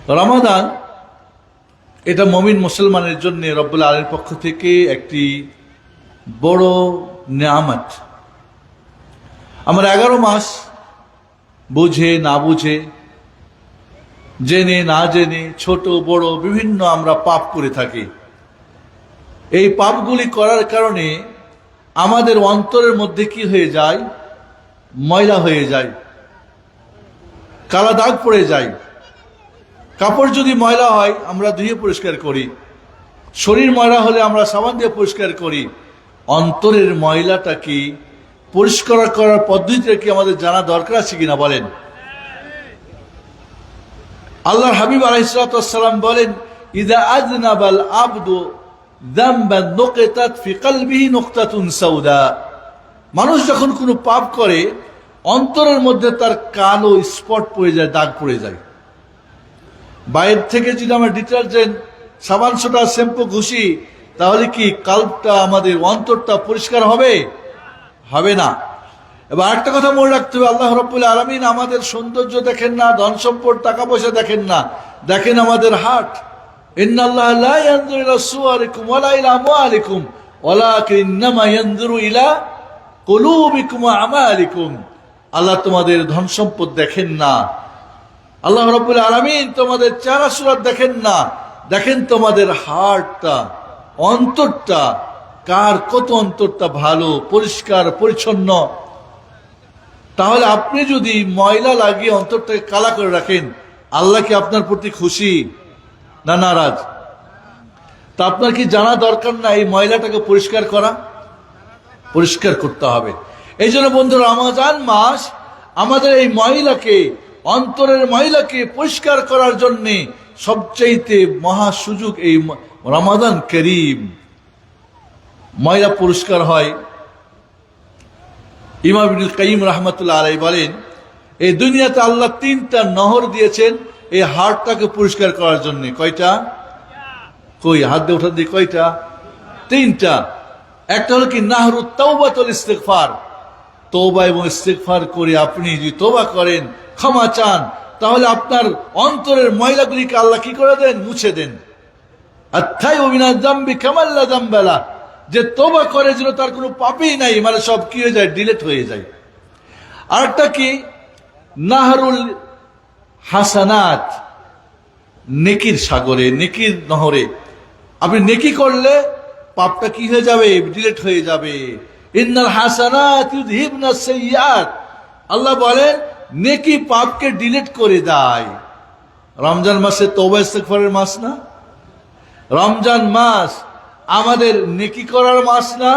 রমাদান এটা মুমিন মুসলমানের জন্য রব্বুল আলামিনের পক্ষ থেকে একটি বড় নিয়ামত। আমরা 11 মাস বুঝে না বুঝে, জেনে না জেনে, ছোট বড় বিভিন্ন আমরা পাপ করে থাকি। এই পাপগুলি করার কারণে আমাদের অন্তরের মধ্যে কি হয়ে যায়? ময়লা হয়ে যায়, কালা দাগ পড়ে যায়। কাপড় যদি ময়লা হয় আমরা ধুয়ে পরিষ্কার করি, শরীর ময়লা হলে আমরা সাবান দিয়ে পরিষ্কার করি। অন্তরের ময়লাটা কি পরিষ্কার করার পদ্ধতিটা কি আমাদের জানা দরকার আছে কিনা বলেন? আল্লাহর হাবিব আলাইহিস সালাম বলেন, ইযা আযনাবাল আবদু যামবান নুকিতাত ফি কলবিহি নুকতাতুন সাউদা। মানুষ যখন কোনো পাপ করে অন্তরের মধ্যে তার কালো স্পট পড়ে যায়, দাগ পড়ে যায়। বাইরে থেকে যদি আমরা ডিটারজেন্ট, সাবান, সোডা, শ্যাম্পু ঘুষি, তাহলে কি কাল্পটা, আমাদের অন্তরটা পরিষ্কার হবে? হবে না। এবার একটা কথা মনে রাখতে হবে, আল্লাহ রাব্বুল আলামিন আমাদের সৌন্দর্য দেখেন না, ধন সম্পদ, টাকা পয়সা দেখেন না, দেখেন আমাদের হার্ট। ইন্নাল্লাহা লা ইয়ানজুরু ইলা সুওয়ারিকুম ওয়ালা ইলা আমওয়ালিকুম ওয়ালাকিন ইন্নামা ইয়ানজুরু ইলা কুলুবিকুম ওয়া আমালিকুম। আল্লাহ তোমাদের ধন সম্পদ দেখেন না, আল্লাহ রাব্বুল আলামিন তোমাদের চেহারা সুরত দেখেন না, দেখেন তোমাদের হার্টটা, অন্তরটা। কার কত অন্তরটা ভালো, পরিষ্কার পরিচ্ছন্ন। তাহলে আপনি যদি ময়লা লাগিয়ে অন্তরটাকে কালা করে রাখেন, আল্লাহ কি আপনার প্রতি খুশি না নারাজ? তা আপনার কি জানা দরকার না এই ময়লাটাকে পরিষ্কার করা? পরিষ্কার করতে হবে। এই জন্য বন্ধুরা, রমজান মাস আমাদের এই ময়লাকে, অন্তরের ময়লাকে পরিষ্কার করার জন্য সবচাইতে মহা সুযোগ এই রমাদান করিম। ময়লা পরিষ্কার হয়। ইমাম ইবনুল কাইয়িম রাহমাতুল্লাহ আলাইহি বলেন, এই দুনিয়াতে আল্লাহ 3টা নহর দিয়েছেন এই হার্টটাকে পরিষ্কার করার জন্য। কয়টা? কই হাত দিয়ে উঠান দিয়ে, কয়টা? 3টা। একটা হলো কি নাহরুত তাওবাত ওয়াল ইস্তিগফার। তওবা এবং ইস্তিগফার করে আপনি যদি তওবা করেন, ক্ষমা চান, তাহলে আপনার অন্তরের ময়লাগুলিকে আল্লাহ কি করে দেন? মুছে দেন। আত-তাইয়্যিবু মিনাজ যামবি কামান লা যামবা লাহ। যে তওবা করে যেন তার কোনো পাপই নাই, মানে সব কি হয়ে যায়? ডিলিট হয়ে যায়। আরেকটা কি? নাহরুল হাসানাত, নেকির সাগরে, নেকির নহরে। আপনি নেকি করলে পাপটা কি হয়ে যাবে? ডিলিট হয়ে যাবে। ইন্নাল হাসানাত ইউযহিবনাস সাইয়্যাত। আল্লাহ বলেন নেকি পাপকে ডিলিট করে দেয়। রমজান মাসে তওবা ইস্তিগফারের মাস না? রমজান মাস আমাদের নেকি করার মাস না?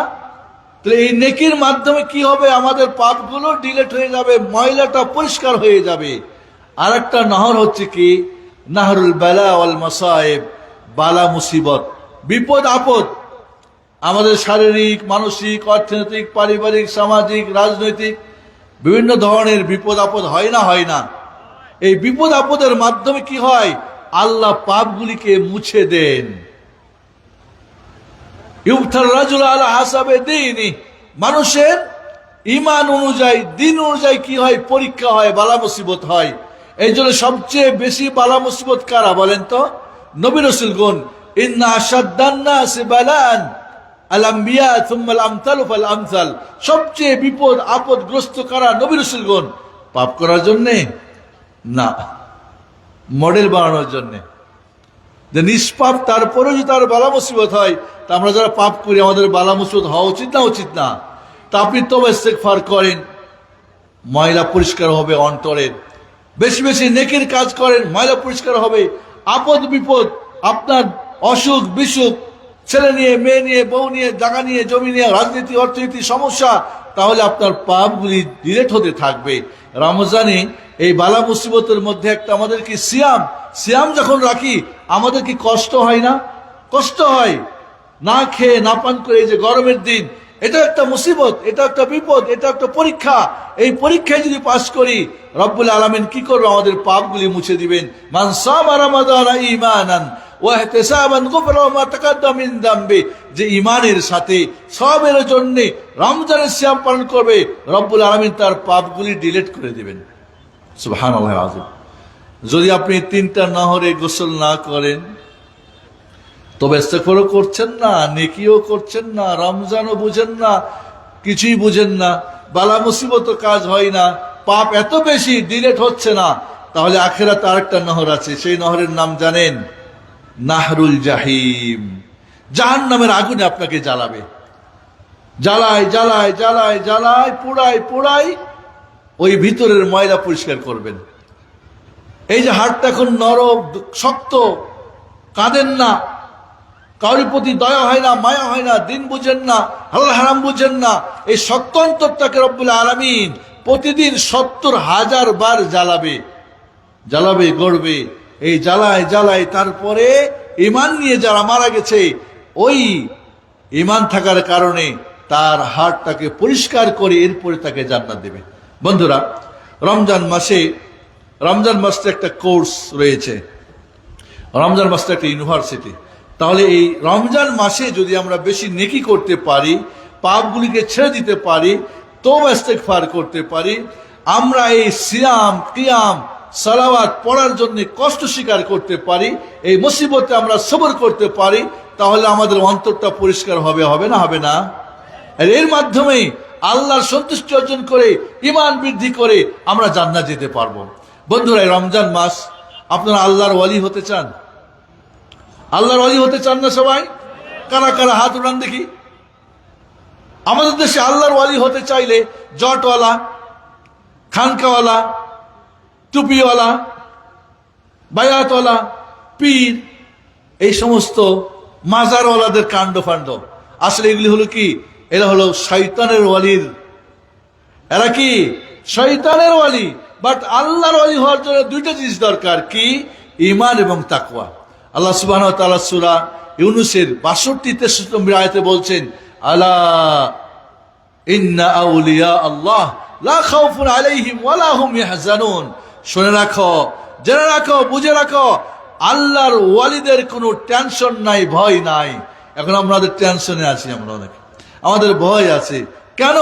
তাহলে এই নেকির মাধ্যমে কি হবে? আমাদের পাপগুলো ডিলিট হয়ে যাবে, ময়লাটা পরিষ্কার হয়ে যাবে। আর একটা নহর হচ্ছে কি? নাহরুল বালা ওয়াল মাসায়েব। বালা মুসিবত, বিপদ আপদ, আমাদের শারীরিক, মানসিক, অর্থনৈতিক, পারিবারিক, সামাজিক, রাজনৈতিক বিভিন্ন ধরনের বিপদ আপদ হয় না? হয় না? এই বিপদ আপদের মাধ্যমে কি হয়? আল্লাহ পাপগুলিকে মুছে দেন। ইউবতাল রাজুল আলা হাসাবে দীনি। মানুষের ঈমান অনুযায়ী, দিন অনুযায়ী কি হয়? পরীক্ষা হয়, বালা মুসিবত হয়। এই জন্য সবচেয়ে বেশি বালা মুসিবত কারা বলেন তো? নবী রাসূলগণ। ইন্না আশাদ্দান নাসি বালান আল আম্বিয়া সুম্মা আল আমসালু ফাল আমসাল। সবচেয়ে বিপদ আপদগ্রস্ত কারা? নবী রাসূলগণ। পাপ করার জন্যে না, মডেল বানানোর জন্যে। যে নিষ্পাপ তারপরেও যদি তার বালা মুসিবত হয়, তা আমরা যারা পাপ করি আমাদের বালা মুসিবত হওয়া উচিত না? উচিত না? তা আপনি তওবা ইস্তিগফার করেন, ময়লা পরিষ্কার হবে অন্তরের। বেশি বেশি নেকির কাজ করেন, ময়লা পরিষ্কার হবে। আপদ বিপদ, আপনার অসুখ বিসুখ, ছেলে নিয়ে, মেয়ে নিয়ে, বউ নিয়ে, জায়গা নিয়ে, জমি নিয়ে, রাজনীতি, অর্থনীতি সমস্যা, তাহলে আপনার পাপগুলি ডিলিট হতে থাকবে। রমজানে এই বালা মুসিবতের মধ্যে একটা আমাদের কি সিয়াম। সিয়াম যখন রাখি আমাদের কি কষ্ট হয় না? কষ্ট হয়। না খেয়ে না পান করে, এই যে গরমের দিন, এটা একটা মুসিবত, এটা একটা বিপদ, এটা একটা পরীক্ষা। এই পরীক্ষায় যদি পাস করি, রব্বুল আলামিন কি করবে? আমাদের পাপগুলি মুছে দিবেন। মান সামা রমাদানা ঈমানান ওয়া ইহতিসাবান গুফিরা মা তাকাদ্দাম মিন যামবি। যে ঈমানের সাথে সবের জন্য রমজানের সিয়াম পালন করবে, রব্বুল আলামিন তার পাপগুলি ডিলিট করে দিবেন। সুবহানাল্লাহ আযীম। যদি আপনি 3টা নহরে গোসল না করেন, তবে ইস্তেগফারও করছেন না, নেকিও করছেন না, রমজানও বুঝেন না, কিছুই বুঝেন না, বালা মুসিবত কাজ হয় না, পাপ এত বেশি ডিলেট হচ্ছে না, তাহলে আখিরাতে আরেকটা নহর আছে। সেই নহরের নাম জানেন? নাহরুল জাহিম। জাহান্নামের আগুনে আপনাকে জ্বালাবে, জ্বালায় জ্বালায় জ্বালায় জ্বালায়, পোড়ায় পোড়ায়, ওই ভিতরের ময়লা পরিষ্কার করবেন। এই যে হাড়টা এখন নরম শক্ত, কাঁদেন না, কারোর প্রতি দয়া হয় না, মায়া হয় না, দিন বুঝেন না, হালাল হারাম বুঝেন না, এই শক্ত অন্তরটাকে রব্বুল আলামিন প্রতিদিন 70,000 বার জ্বালাবে, জ্বালাবে, গড়বে। এই জ্বালায় জ্বালায় তারপরে ঈমান নিয়ে যারা মারা গেছে, ওই ঈমান থাকার কারণে তার হাড়টাকে পরিষ্কার করে এরপরে তাকে জান্নাত দেবে। বন্ধুরা, রমজান মাসটা একটা কোর্স রয়েছে, রমজান মাসটা একটা ইউনিভার্সিটি। তাহলে এই রমজান মাসে যদি আমরা বেশি নেকি করতে পারি, পাপগুলিকে ছেড়ে দিতে পারি, তওবা ইস্তেগফার করতে পারি, আমরা এই সিয়াম কিয়াম সালাওয়াত পড়ার জন্য কষ্ট স্বীকার করতে পারি, এই মুসিবতে আমরা সবর করতে পারি, তাহলে আমাদের অন্তরটা পরিষ্কার হবে, হবে না? হবে না? আর এর মাধ্যমে আল্লাহর সন্তুষ্টি অর্জন করে, ঈমান বৃদ্ধি করে আমরা জান্নাত যেতে পারবো। বন্ধুরা, এই রমজান মাস আপনারা আল্লাহর ওয়ালি হতে চান? আল্লাহর ওয়ালি হতে চান না সবাই? কারা কারা হাত উঠান দেখি। আমাদের দেশে আল্লাহর ওয়ালি হতে চাইলে জটওয়ালা, খানকাওয়ালা, টুপিওয়ালা, বায়াতওয়ালা, পীর, এই সমস্ত মাজারওয়ালাদের কাণ্ড ফান্ড। আসলে এগুলি হলো কি? এরা হলো শয়তানের ওয়ালির, এরা কি? শয়তানের ওয়ালি। বাট আল্লাহর ওয়ালি হওয়ার জন্য দুইটা জিনিস দরকার, কি? ঈমান এবং তাকওয়া। আল্লাহ সুবহানাহু ওয়া তাআলা সূরা ইউনূসের ৬২-৬৩ নম্বর আয়াতে বলছেন, আলা ইন্না আউলিয়া আল্লাহ লা খাউফুন আলাইহিম ওয়া লা হুম ইয়াহজানুন। শুনে রাখো, জেনে রাখো, বুঝে রাখো, আল্লাহর ওয়ালিদের কোনো টেনশন নাই, ভয় নাই। এখন আমাদের টেনশনে আছি, আমরা অনেকে, আমাদের ভয় আছে। কেন?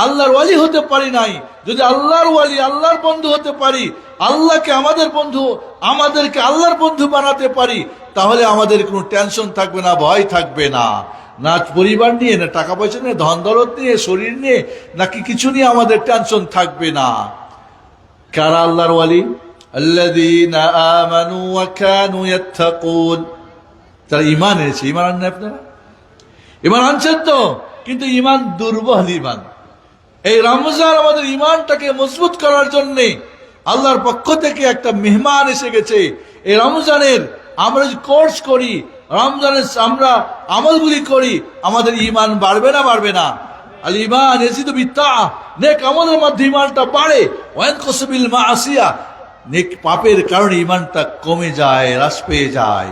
আল্লাহর ওয়ালি হতে পারি নাই। যদি আল্লাহর ওয়ালি, আল্লাহর বন্ধু হতে পারি, আল্লাহকে আমাদের বন্ধু, আমাদেরকে আল্লাহর বন্ধু বানাতে পারি, তাহলে আমাদের কোনো টেনশন থাকবে না, ভয় থাকবে না। না পরিবার নিয়ে, না টাকা পয়সা নিয়ে, ধন দৌলত নিয়ে, শরীর নিয়ে, নাকি কিছু নিয়ে আমাদের টেনশন থাকবে না। কারা আল্লাহর ওয়ালি? আল্লাযীনা আমানু ওয়া কানু ইয়াত্তাকুন। যারা ঈমান এনেছে। ঈমান আনেন আপনারা? ঈমান আনছেন তো, কিন্তু ঈমান দুর্বল ঈমান। এই রমজান আমাদের ঈমানটাকে মজবুত করার জন্য আল্লাহর পক্ষ থেকে একটা মেহমান এসে গেছে। এই রমজানের আমরা যদি কোর্স করি, রমজানের আমরা আমলগুলি করি, আমাদের ঈমান বাড়বে না? বাড়বে না? আল ঈমান ইয়াজিদু বিত্তাআহ, নেক আমলের মাধ্যমে ঈমানটা বাড়ে। ওয়া ইয়ানকুসু বিল মাআসিয়া, নেক পাপের কারণে ঈমানটা কমে যায়, হ্রাস পেয়ে যায়।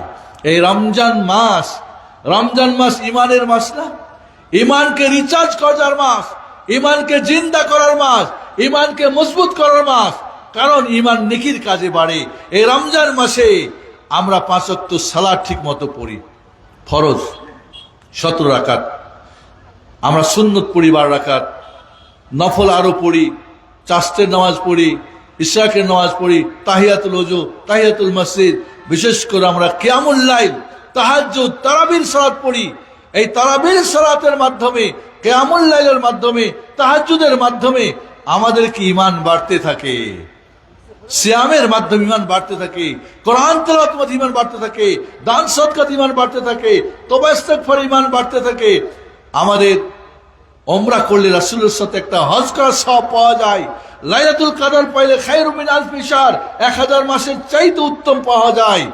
এই রমজান মাস ঈমানের মাস না? ঈমানকে রিচার্জ করার মাস, ঈমানকে জিন্দা করার মাস, ঈমানকে মজবুত করার মাস। কারণ ঈমান নেকির কাজে বাড়ে। এই রমজান মাসে আমরা 5 ওয়াক্ত সালাত ঠিক মতো পড়ি, ফরজ 17 রাকাত, আমরা সুন্নত পড়ি 12 রাকাত, নফল আরো পড়ি, চাস্তের নামাজ পড়ি, ইশরাকের নামাজ পড়ি, তাহিয়াতুল ওযু, তাহিয়াতুল মসজিদ, বিশেষ করে আমরা কিয়ামুল লাইল, তাহাজ্জুদ, তারাবির সালাত পড়ি। এই তারাবির সালাতের মাধ্যমে, কিয়ামুল লাইলের মাধ্যমে, তাহাজ্জুদের মাধ্যমে আমাদের কি ঈমান বাড়তে থাকে, সিয়ামের মাধ্যমে ঈমান বাড়তে থাকে, কোরআন তেলাওয়াতের মাধ্যমে ঈমান বাড়তে থাকে, দান সদকাতে ঈমান বাড়তে থাকে, তওবা ইস্তেগফারে ঈমান বাড়তে থাকে। আমাদের ওমরা করলে রাসূলের সাথে একটা হজ করার সওয়াব পাওয়া যায়। লাইলাতুল কদর পাইলে খায়রুম মিন আলফি শাহর, 1000 মাসের চাইতে উত্তম পাওয়া যায়।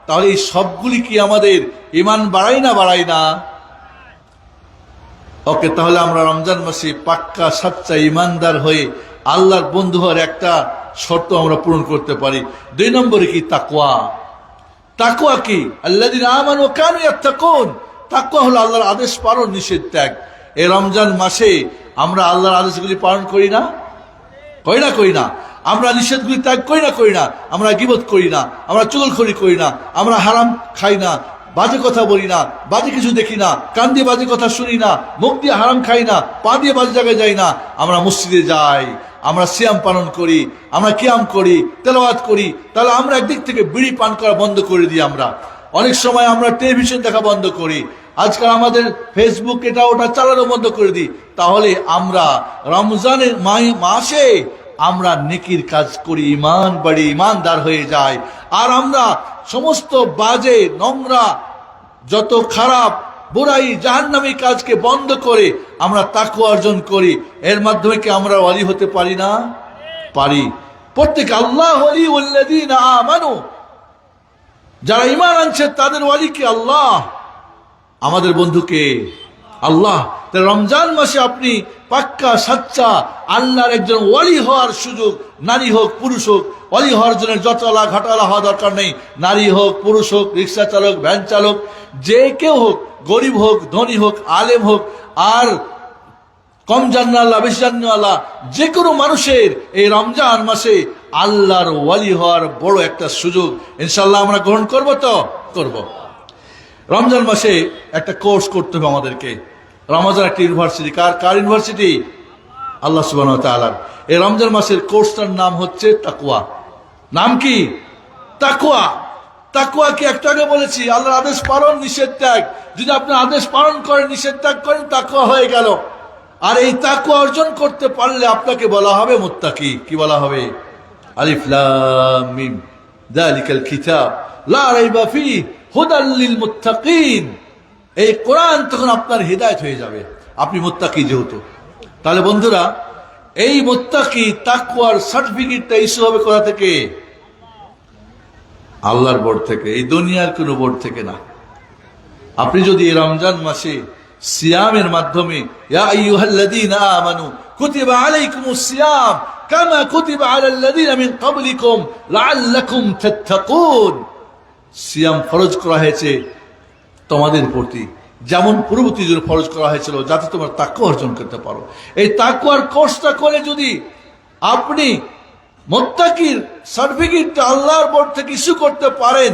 তাহলে এই সবগুলি কি আমাদের ঈমান বাড়ায় না? বাড়ায় না? ওকে, তাহলে আমরা রমজান মাসে পাক্কা সচ্চা ঈমানদার হয়ে আল্লাহর বন্ধু হওয়ার একটা শর্ত আমরা পূরণ করতে পারি। 2 নম্বরে কি? তাকওয়া। তাকওয়া কি? আল্লাযীনা আমানু ওয়া কানু ইয়াত্তাকুন। তাকওয়া হলো আল্লাহর আদেশ পালন, নিষেধ ত্যাগ। এই রমজান মাসে আমরা আল্লাহর আদেশগুলি পালন করি না? করি না? আমরা নিষেধগুলি ত্যাগ করি না? আমরা গীবত করি না, আমরা চুগলখড়ি করি না, আমরা হারাম খাই না, বাজে কথা বলি না, বাজে কিছু দেখি না, কান দিয়ে বাজে কথা শুনি না, মুখ দিয়ে হারাম খাই না, পা দিয়ে বাজে জায়গায় যাই না, আমরা মসজিদে যাই, আমরা সিয়াম পালন করি, আমরা কিয়াম করি, তেলাওয়াত করি, তাহলে আমরা একদিক থেকে বিড়ি পান করা বন্ধ করে দিই। আমরা অনেক সময় আমরা টেলিভিশন দেখা বন্ধ করি, আজকাল আমাদের ফেসবুক এটা ওটা চালানো বন্ধ করে দিই। তাহলে আমরা রমজানের মাসে আমরা নেকির কাজ করি, ইমান বাড়ি, ইমানদার হয়ে যায়। আর আমরা সমস্ত বাজে নোংরা যত খারাপ বুরাই জাহান্নামী কাজকে বন্ধ করে আমরা তাকওয়া অর্জন করি। এর মাধ্যমে কি আমরা ওয়ালি হতে পারি না? পারি। প্রত্যেক আল্লাহ ওয়ালিউল্লাযীনা আমানু, যারা ঈমান আনছে তাদের ওয়ালি কি আল্লাহ। আমাদের বন্ধুকে আল্লাহ। রমজান মাসে আপনি পাক্কা সাচ্চা আল্লাহর একজন ওয়ালি হওয়ার সুযোগ, নারী হোক পুরুষ হোক। ওয়ালি হওয়ার জন্য যতলা ঘাটালা হওয়া দরকার নেই। নারী হোক পুরুষ হোক, রিক্সা চালক, ভ্যান চালক, যে কেউ হোক, গরিব হোক ধনী হোক, আলেম হোক, আর কম জান্নাওয়ালা বেশি জান্নাওয়ালা, যে কোনো মানুষের এই রমজান মাসে আল্লাহর ওয়ালি হওয়ার বড় একটা সুযোগ ইনশাল্লাহ আমরা গ্রহণ করব। তো করব। রমজান মাসে একটা কোর্স করতে হবে আমাদেরকে। রমজান একটা ইউনিভার্সিটি। কার ইউনিভার্সিটি? আল্লাহ সুবহানাহু ওয়া তাআলার। এই রমজান মাসের কোর্সটার নাম হচ্ছে তাকওয়া। নাম কি? তাকওয়া। তাকওয়া কি একটু আগে বলেছি, আল্লাহর আদেশ পালন, নিষেধ ত্যাগ। যদি আপনি আদেশ পালন করেন, নিষেধ ত্যাগ করেন, তাকওয়া হয়ে গেল। আর এই তাকওয়া অর্জন করতে পারলে আপনাকে বলা হবে মুত্তাকি। কি বলা হবে? আলিফ লাম মিম যালিকাল কিতাব লা রাইবা ফীহি হুদাল লিল মুত্তাকিন। এই কোরআন তখন আপনার হিদায়াত হয়ে যাবে, আপনি মুত্তাকি যেহেতু। তাহলে বন্ধুরা, এই মুত্তাকি তাকওয়ার সার্টিফিকেটটা ইস্যু হবে কোথা থেকে? আল্লাহর বোর্ড থেকে, এই দুনিয়ার কোনো বোর্ড থেকে না। আপনি যদি এই রমজান মাসে সিয়ামের মাধ্যমে ইয়া আইয়ুহাল্লাযীনা আমানু কুতিবা আলাইকুমুস সিয়াম কামা কুতিবা আলাল্লাযীনা মিন ক্বাবলিকুম লাআল্লাকুম তাত্তাকুন, সিয়াম ফরজ করা হয়েছে তোমাদের প্রতি যেমন পূর্ববর্তীদের ফরজ করা হয়েছিল, যাতে তোমরা তাকওয়া অর্জন করতে পারো। এই তাকওয়ার কোর্সটা করে যদি আপনি মুত্তাকির সার্টিফিকেটটা আল্লাহর বোর্ড থেকে ইস্যু করতে পারেন,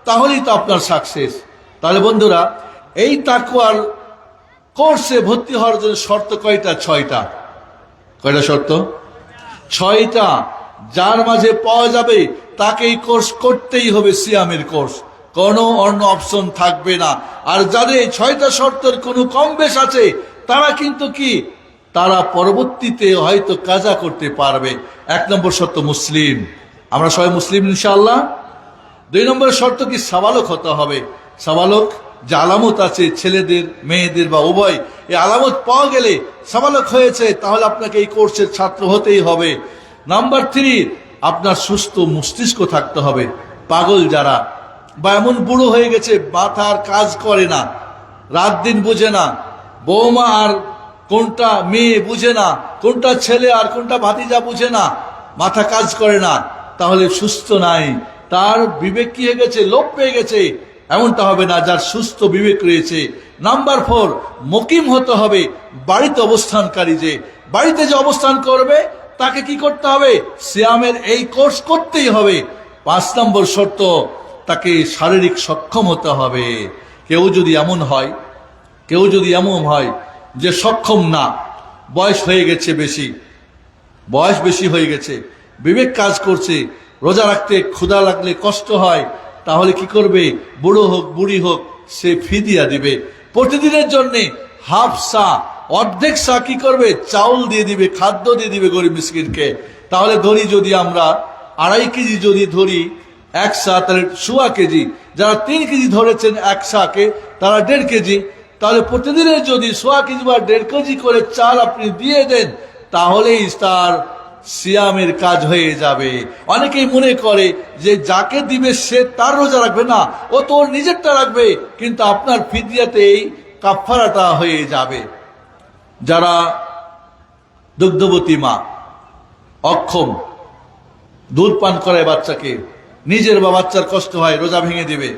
তাহলেই তো আপনার সাকসেস। তাহলে বন্ধুরা, এই তাকওয়ার কোর্সে ভর্তি হওয়ার জন্য শর্ত কয়টা? ছয়টা। কয়টা শর্ত? ছয়টা। যার মাঝে পাওয়া যাবে তাকে এই কোর্স করতেই হবে, সিয়ামের কোর্স, কোনো অন্য অপশন থাকবে না। আর যাদের এই ছয়টা শর্তের কোনো কম বেশ আছে, তারা কিন্তু কি, তারা পরবর্তীতে হয়তো কাজা করতে পারবে। 1 নম্বর শর্ত মুসলিম। আমরা সবাই মুসলিম ইনশাআল্লাহ। 2 নম্বর শর্ত কি, সাবালক হতে হবে। সাবালক যে আলামত আছে ছেলেদের মেয়েদের বা উভয়, এই আলামত পাওয়া গেলে সাবালক হয়েছে, তাহলে আপনাকে এই কোর্সের ছাত্র হতেই হবে। নাম্বার 3, আপনার সুস্থ মস্তিষ্ক থাকতে হবে। পাগল যারা বা এমন বুড়ো হয়ে গেছে মাথার কাজ করে না, রাত দিন বুঝে না, বৌমা আর কোনটা মেয়ে বুঝে না, কোনটা ছেলে আর কোনটা ভাতিজা বুঝে না, মাথা কাজ করে না, তাহলে সুস্থ নাই, তার বিবেক কি হয়ে গেছে, লোপ পেয়ে গেছে। এমনটা হবে না, যার সুস্থ বিবেক রয়েছে। নাম্বার 4, মুকিম হতে হবে, বাড়িতে অবস্থানকারী। যে বাড়িতে যে অবস্থান করবে তাকে কি করতে হবে? সিয়ামের এই কোর্স করতেই হবে। 5 নম্বর শর্ত, তাকে শারীরিক সক্ষম হতে হবে। কেউ যদি এমন হয় যে সক্ষম না, বয়স হয়ে গেছে বেশি, বয়স বেশি হয়ে গেছে, বিবেক কাজ করছে, রোজা রাখতে ক্ষুধা লাগলে কষ্ট হয়, তাহলে কি করবে? বুড়ো হোক বুড়ি হোক, সে ফিদিয়া দিবে। প্রতিদিনের জন্য হাফ সা, অর্ধেক সা কি করবে? চাউল দিয়ে দিবে, খাদ্য দিয়ে দিবে গরিব মিসকিনকে। তাহলে ধরি যদি আমরা 2.5 কেজি যদি ধরি 1 সা, তাহলে 1.25 কেজি। যারা 3 কেজি ধরেছেন 1 সাকে, তারা 1.5 কেজি। তাহলে প্রতিদিনের যদি 1.25 কেজি বা 1.5 কেজি করে চাল আপনি দিয়ে দেন, তাহলেই তার সিয়ামের কাজ হয়ে যাবে। অনেকেই মনে করে যে যাকে দিবে সে তার রোজা রাখবে না, ও তো ওর নিজেরটা রাখবে, কিন্তু আপনার ফিদিয়াতে এই কাফারাটা হয়ে যাবে। যারা দুগ্ধবতী মা, অক্ষম, দুধ পান করে বাচ্চাকে, নিজের বা বাচ্চার কষ্ট হয়, রোজা ভেঙে দিবে।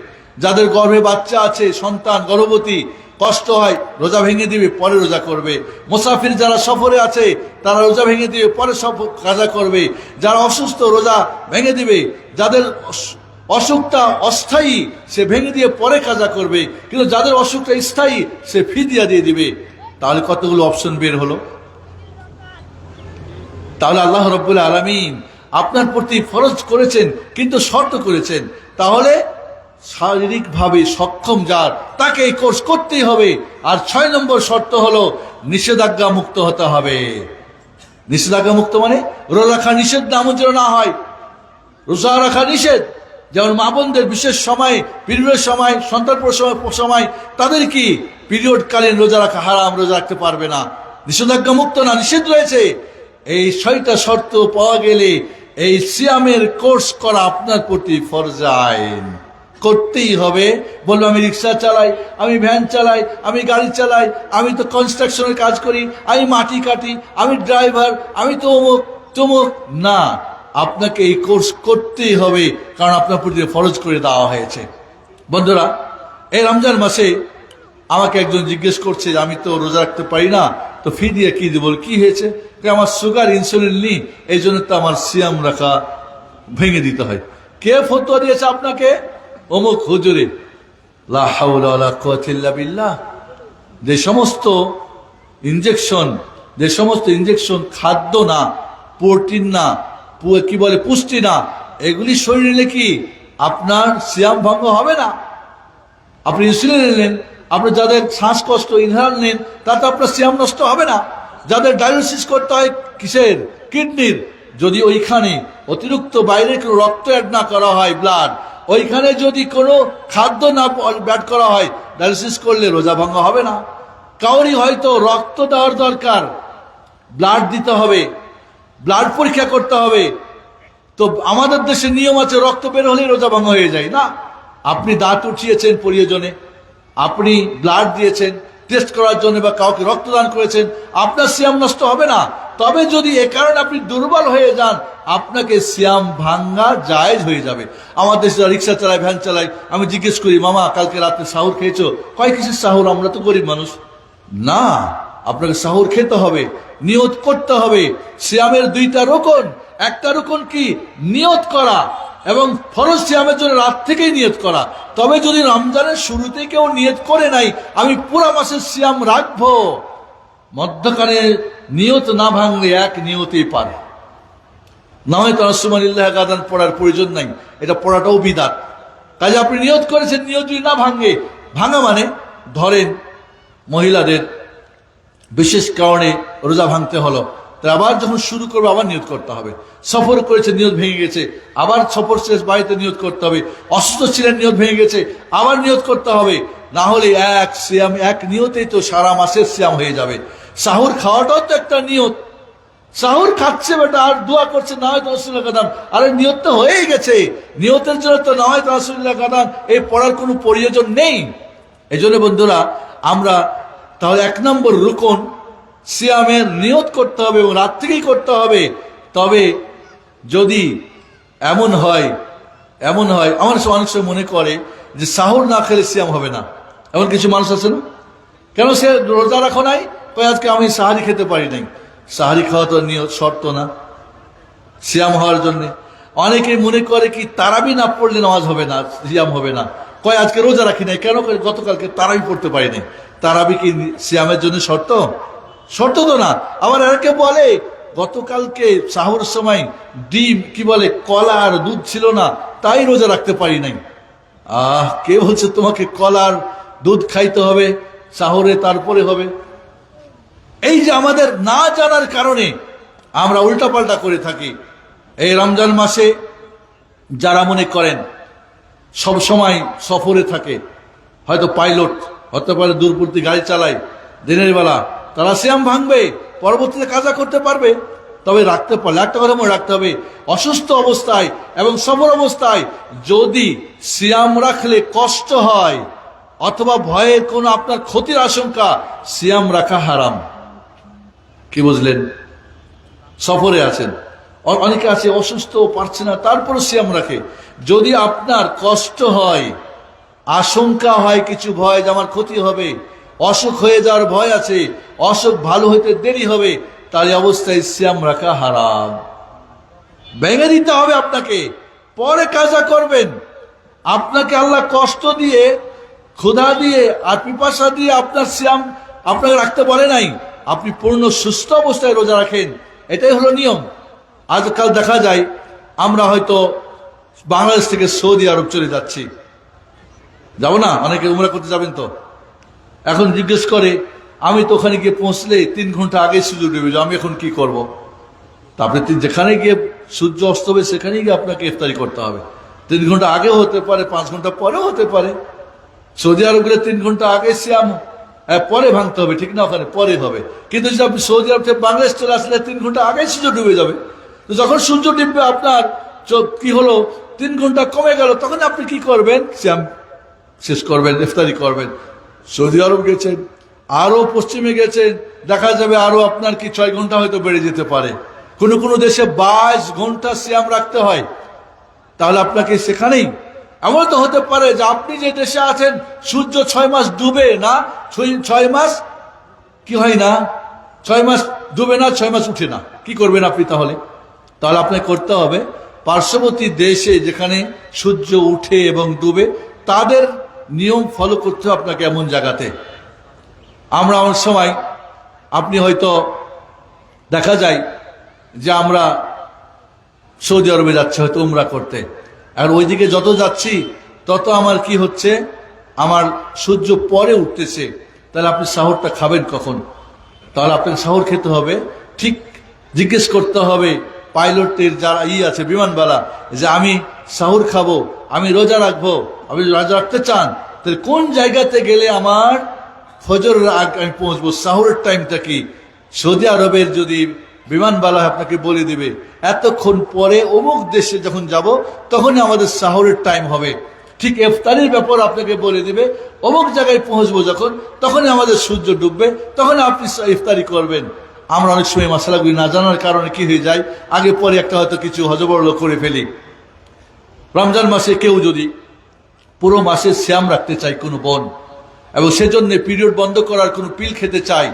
যাদের গর্ভে বাচ্চা আছে, সন্তান গর্ভবতী, কষ্ট হয়, রোজা ভেঙে দিবে, পরে রোজা করবে। মুসাফির যারা সফরে আছে, তারা রোজা ভেঙে দিবে, পরে সব কাজা করবে। যারা অসুস্থ, রোজা ভেঙে দিবে। যাদের অসুখটা অস্থায়ী, সে ভেঙে দিয়ে পরে কাজা করবে। কিন্তু যাদের অসুখটা স্থায়ী, সে ফিদিয়া দিয়ে দিবে। তাহলে কতগুলো অপশন বের হলো। তাহলে আল্লাহ রাব্বুল আলামিন আপনার প্রতি ফরজ করেছেন, কিন্তু শর্ত করেছেন। তাহলে শারীরিকভাবে সক্ষম যার, তাকে এই কোর্স করতেই হবে। আর 6 নম্বর শর্ত হলো নিষেধাজ্ঞা মুক্ত হতে হবে। নিষেধাজ্ঞা মুক্ত মানে রোজা রাখা নিষেধ না, এমন যেন না হয়। রোজা রাখা নিষেধ, যেমন মা বোনদের বিশেষ সময়, পিরিয়ডের সময়, সন্তান প্রসবের সময় তাদের কি পিরিয়ডকালীন রোজা রাখা হারাম, রোজা রাখতে পারবে না। নিষেধাজ্ঞা মুক্ত না, নিষেধ রয়েছে। এই 6টা শর্ত পাওয়া গেলে এই সিয়ামের কোর্স করা আপনার প্রতি ফরজ আইন, করতেই হবে। বলবো আমি রিক্সা চালাই, আমি ভ্যান চালাই, আমি গাড়ি চালাই, আমি তো কনস্ট্রাকশনের কাজ করি, আমি মাটি কাটি, আমি ড্রাইভার, আমি তো অমুক তমুক। না, আপনাকে এই কোর্স করতেই হবে, কারণ আপনার প্রতি ফরজ করে দেওয়া হয়েছে। বন্ধুরা, এই রমজান মাসে আমাকে একজন জিজ্ঞেস করছে যে আমি তো রোজা রাখতে পারি না, তো ফি দিয়ে কি দিব? কি হয়েছে? আমার সুগার, ইনসুলিন নেই, এই জন্য তো আমার সিয়াম রাখা ভেঙে দিতে হয়। কে ফতোয়া দিয়েছে আপনাকে? অমুক হুজুরে। লা হাওলা ওয়ালা কুওয়াতা ইল্লা বিল্লাহ। যে সমস্ত ইনজেকশন খাদ্য না, প্রোটিন না, কি বলে পুষ্টি না, এগুলি শরীরে নিলে কি আপনার সিয়াম ভঙ্গ হবে না? আপনি ইনসুলিন নিলেন, আপনি যাদের শ্বাসকষ্ট ইনহেলার নেন, তাতে আপনার সিয়াম নষ্ট হবে না। যাদের ডায়ালিসিস করতে হয় কিসের? কিডনির, যদি ওইখানে অতিরিক্ত বাইরে কোনো রক্ত অ্যাড না করা হয়, ব্লাড, ওইখানে যদি কোনো খাদ্য না অ্যাড করা হয়, ডায়ালিসিস করলে রোজা ভঙ্গ হবে না। কাউরি হয়তো রক্ত দেওয়ার দরকার, ব্লাড দিতে হবে, ব্লাড পরীক্ষা করতে হবে, তো আমাদের দেশে নিয়ম আছে রক্ত বের হলেই রোজা ভঙ্গ হয়ে যায় না। আপনি দাঁত উঠিয়েছেন প্রয়োজনে, আপনি ব্লাড দিয়েছেন টেস্ট করার জন্য, বা কাউকে রক্তদান করেছেন, আপনার সিয়াম নষ্ট হবে না। তবে যদি এ কারণে আপনি দুর্বল হয়ে যান, আপনাকে সিয়াম ভাঙ্গা জায়েজ হয়ে যাবে। আমার দেশে রিক্সা চালায়, ভ্যান চালায়, আমি জিজ্ঞেস করি, মামা কালকে রাতে সাহুর খেয়েছো? কয় কিসের সাহুর, আমরা তো গরিব মানুষ। না, আপনাকে সাহুর খেতে হবে, নিয়ত করতে হবে। সিয়ামের 2টা রুকন। একটা রুকন কি? নিয়ত করা, এবং ফরজ সিয়ামের জন্য রাত থেকেই নিয়ত করা। তবে যদি রমজানের শুরুতে কেউ নিয়ত করে নাই আমি পুরা মাসের সিয়াম রাখবো, মধ্যখানে নিয়ত না ভাঙলে এক নিয়তেই পারে। না হয় তো সুবহানাল্লাহ গাদান পড়ার প্রয়োজন নাই, এটা পড়াটাও বিদাত। কাজে আপনি নিয়ত করেছেন, নিয়ত যদি না ভাঙা মানে ধরেন মহিলাদের বিশেষ কারণে রোজা ভাঙতে হলো, তাহলে আবার যখন শুরু করবে আবার নিয়ত করতে হবে। সফর করেছে, নিয়ত ভেঙে গেছে, আবার সফর শেষ, বাড়িতে নিয়ত করতে হবে। অসুস্থ ছিলেন, নিয়ত ভেঙে গেছে, আবার নিয়ত করতে হবে। না হলে এক সিয়াম, এক নিয়তেই তো সারা মাসের সিয়াম হয়ে যাবে। সাহুর খাওয়াটাও তো একটা নিয়ত। সাহুর খাচ্ছে বেটা, আর দোয়া করছে না হয় রাসূলুল্লাহ কাদাম, আরে নিয়ত তো হয়েই গেছে। নিয়তের জন্য তো না হয় রাসূলুল্লাহ কাদাম এই পড়ার কোনো প্রয়োজন নেই। এই জন্য বন্ধুরা, আমরা তাহলে 1 নম্বর রুকন সিয়ামের নিয়ত করতে হবে, এবং রাত থেকেই করতে হবে। তবে যদি এমন হয় আমার অনেক সময় মনে করে যে সাহুর না খেলে সিয়াম হবে না, এমন কিছু মানুষ আছে না? কেন সে রোজা রাখো নাই? আজকে আমি সাহারি খেতে পারি নাই। সাহারি খাওয়া তো নিয়ত শর্ত না সিয়াম হওয়ার জন্য। অনেকে মনে করে কি তারাবি না পড়লে নামাজ হবে না, সিয়াম হবে না। আজকে রোজা রাখি নাই কেন? গতকালকে তারাবি পড়তে পারি নাই। তারাবি কি সিয়ামের জন্য শর্ত? শর্ত তো না। আবার একে বলে গতকালকে সাহুর সময় ডিম, কি বলে, কলা আর দুধ ছিল না, তাই রোজা রাখতে পারি নাই। কে বলছে তোমাকে কলা আর দুধ খাইতে হবে সাহুরে, তারপরে হবে? এই যে আমাদের না জানার কারণে আমরা উল্টাপাল্টা করে থাকি। এই রমজান মাসে যারা মনে করেন সব সময় সফরে থাকে, হয়তো পাইলট হতে পারে, দূরবর্তী গাড়ি চালায় দিনের বেলা, তারা সিয়াম ভাঙবে, পরবর্তীতে কাজা করতে পারবে। তবে রাখতে পারলে একটা কথা মনে রাখতে হবে, অসুস্থ অবস্থায় এবং সফর অবস্থায় যদি সিয়াম রাখলে কষ্ট হয় অথবা ভয়ের কোনো আপনার ক্ষতির আশঙ্কা, সিয়াম রাখা হারাম। কি বুঝলেন? সফরে আছেন, অনেকে আছে অসুস্থ, পারছে না, তারপরে সিয়াম রাখে। যদি আপনার কষ্ট হয়, আশঙ্কা হয়, কিছু ভয় যে আমার ক্ষতি হবে, অসুখ হয়ে যাওয়ার ভয় আছে, অসুখ ভালো হইতে দেরি হবে, তার অবস্থায় সিয়াম রাখা হারাম। ভেঙে দিতে হবে আপনাকে, পরে কাজা করবেন। আপনাকে আল্লাহ কষ্ট দিয়ে, ক্ষুধা দিয়ে আর পিপাসা দিয়ে আপনার সিয়াম আপনাকে রাখতে বলে নাই। আপনি পূর্ণ সুস্থ অবস্থায় রোজা রাখেন, এটাই হলো নিয়ম। আজকাল দেখা যায় আমরা হয়তো বাংলাদেশ থেকে সৌদি আরব চলে যাচ্ছি, যাবো না? অনেকে উমরা করতে যাবেন তো। এখন জিজ্ঞেস করে আমি তো ওখানে গিয়ে পৌঁছলে 3 ঘন্টা আগে সূর্য ডুবে যাবে, আমি এখন কি করব? তারপরে যেখানে গিয়ে সূর্য অস্ত হবে সেখানেই গিয়ে আপনাকে ইফতারি করতে হবে। 3 ঘন্টা আগেও হতে পারে, 5 ঘন্টা পরেও হতে পারে। সৌদি আরব গেলে 3 ঘন্টা আগে সিয়াম পরে ভাঙতে হবে, ঠিক না? ওখানে পরে হবে। কিন্তু যদি আপনি সৌদি আরব থেকে বাংলাদেশ চলে আসলে 3 ঘন্টা আগে সূর্য ডুবে যাবে। তো যখন সূর্য ডুববে আপনার কি হলো, 3 ঘন্টা কমে গেল, তখন আপনি কি করবেন? সিয়াম শেষ করবেন, ইফতারি করবেন। সৌদি আরব গেছেন, আরো পশ্চিমে গেছেন, দেখা যাবে আরো আপনার কি 6 ঘন্টা হয়তো বেড়ে যেতে পারে। কোনো কোনো দেশে 22 ঘন্টা সিয়াম রাখতে হয়। তাহলে আপনাকে সেখানেই এমন তো হতে পারে যে আপনি যে দেশে আছেন সূর্য 6 মাস ডুবে না, 6 মাস কি হয় না, 6 মাস ডুবে না, 6 মাস উঠে না। কি করবেন আপনি? তাহলে আপনাকে করতে হবে পার্শ্ববর্তী দেশে যেখানে সূর্য উঠে এবং ডুবে তাদের নিয়ম ফলো করতে হবে আপনাকে এমন জায়গাতে। আমরা অনেক সময় আপনি হয়তো দেখা যায় যে আমরা সৌদি আরবে যাচ্ছি হয়তো উমরা করতে, আর ওইদিকে যত যাচ্ছি তত আমার কি হচ্ছে, আমার সূর্য পরে উঠতেছে। তাহলে আপনি সাহরটা খাবেন কখন? তাহলে আপনাকে সাহর খেতে হবে, ঠিক জিজ্ঞেস করতে হবে পাইলটের যারা আছে বিমানবালা, যে আমি সাহুর খাবো, আমি রোজা রাখবো, আপনি রোজা রাখতে চান, তাহলে কোন জায়গাতে গেলে আমার ফজরের আগে আমি পৌঁছবো, সাহুরের টাইমটা কি? সৌদি আরবের যদি বিমানবালা আপনাকে বলে দিবে এতক্ষণ পরে অমুক দেশে যখন যাব তখনই আমাদের সাহুরের টাইম হবে। ঠিক ইফতারির ব্যাপার আপনাকে বলে দিবে অমুক জায়গায় পৌঁছবো যখন, তখনই আমাদের সূর্য ডুববে, তখন আপনি ইফতারি করবেন। আমরা অনেক সময় মশলাগুলি না জানার কারণে কি হয়ে যায়, আগে পরে একটা হয়তো কিছু হজবরল করে ফেলি। রমজান মাসে কেউ যদি পুরো মাসে শ্যাম রাখতে চায় কোনো বোন, এবং সেজন্য পিরিয়ড বন্ধ করার কোনো পিল খেতে চায়,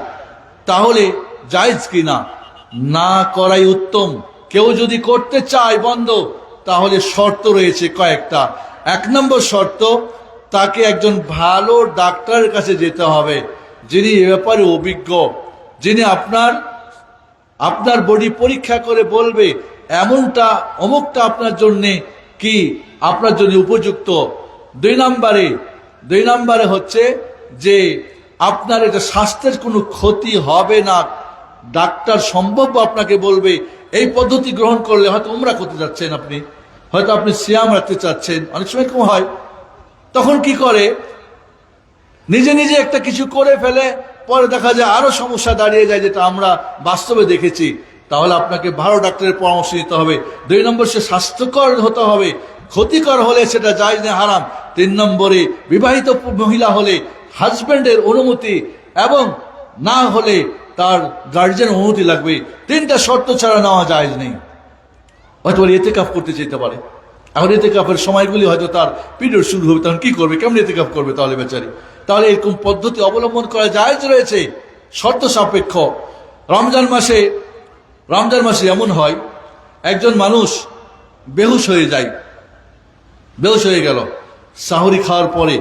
তাহলে জায়েজ কিনা? না করাই উত্তম। কেউ যদি করতে চায় বন্ধ, তাহলে শর্ত রয়েছে কয়েকটা। 1 নম্বর শর্ত, তাকে একজন ভালো ডাক্তারের কাছে যেতে হবে, যিনি এ ব্যাপারে অভিজ্ঞ, যিনি আপনার বডি পরীক্ষা করে বলবে এমনটা অমুকটা আপনার জন্য কি আপনার জন্য উপযুক্ত। 2 নম্বরে হচ্ছে যে আপনার এটা স্বাস্থ্যের কোনো ক্ষতি হবে না, ডাক্তার সম্ভব আপনাকে বলবে এই পদ্ধতি গ্রহণ করলে, হয়তো উমরা করতে যাচ্ছেন আপনি, হয়তো আপনি সিয়াম রাখতে চাচ্ছেন, অনেক সময় কম হয়, তখন কি করে নিজে নিজে একটা কিছু করে ফেলে, পরে দেখা যায় আরো সমস্যা দাঁড়িয়ে যায়, যেটা আমরা বাস্তবে দেখেছি। তাহলে আপনাকে ভালো ডাক্তারের পরামর্শ নিতে হবে। 2 নম্বর, সে স্বাস্থ্যকর হতে হবে, ক্ষতিকর হলে সেটা জায়েজ না হারাম। 3 নম্বরে বিবাহিত মহিলা হলে হাজব্যান্ডের অনুমতি, এবং না হলে তার গার্জিয়ান অনুমতি লাগবে। 3টা শর্ত ছাড়া নেওয়া জায়েজ নেই। হয়তো ইতিকাফ করতে চাইতে পারে, এখন ইতিকাফের সময়গুলি হয়তো তার পিরিয়ড শুরু হবে, তখন কি করবে, কেমন ইতিকাফ করবে তাহলে বেচারি? তাহলে এরকম পদ্ধতি অবলম্বন করা জায়েজ রয়েছে, শর্ত সাপেক্ষ। রমজান মাসে এমন হয় একজন মানুষ বেহুশ হয়ে যায়, বেহুশ হয়ে গেল সাহরি খাওয়ার পরে,